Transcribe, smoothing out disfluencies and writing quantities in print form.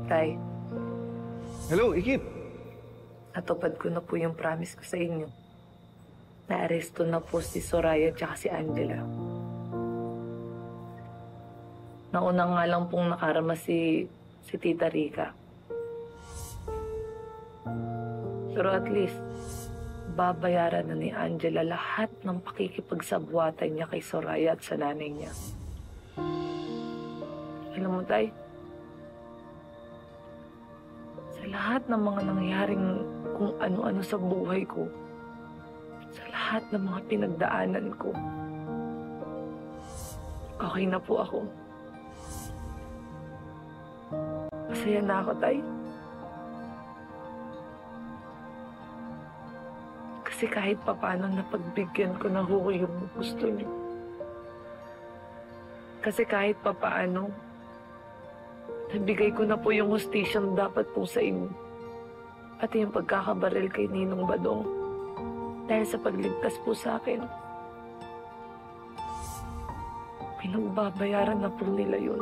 Tay, Hello, Ikip. natupad ko na po yung promise ko sa inyo. Naaresto na po si Soraya at si Angela. Nauna nga lang pong nakarama si Tita Rica. Pero at least, babayaran na ni Angela lahat ng pakikipagsabwatan niya kay Soraya at sa nanay niya. Alam mo, Tay, sa lahat ng mga nangyaring kung ano-ano sa buhay ko, sa lahat ng mga pinagdaanan ko, okay na po ako. Masaya na ako, Tay. Kasi kahit papaano napagbigyan ko na ho yung gusto niyo. Kasi kahit papaano, nabigay ko na po yung hustisyang dapat po sa inyo. Pati yung pagkakabaril kay Ninong Badong. Dahil sa pagligtas po sa akin. Pinagbabayaran na po nila yun.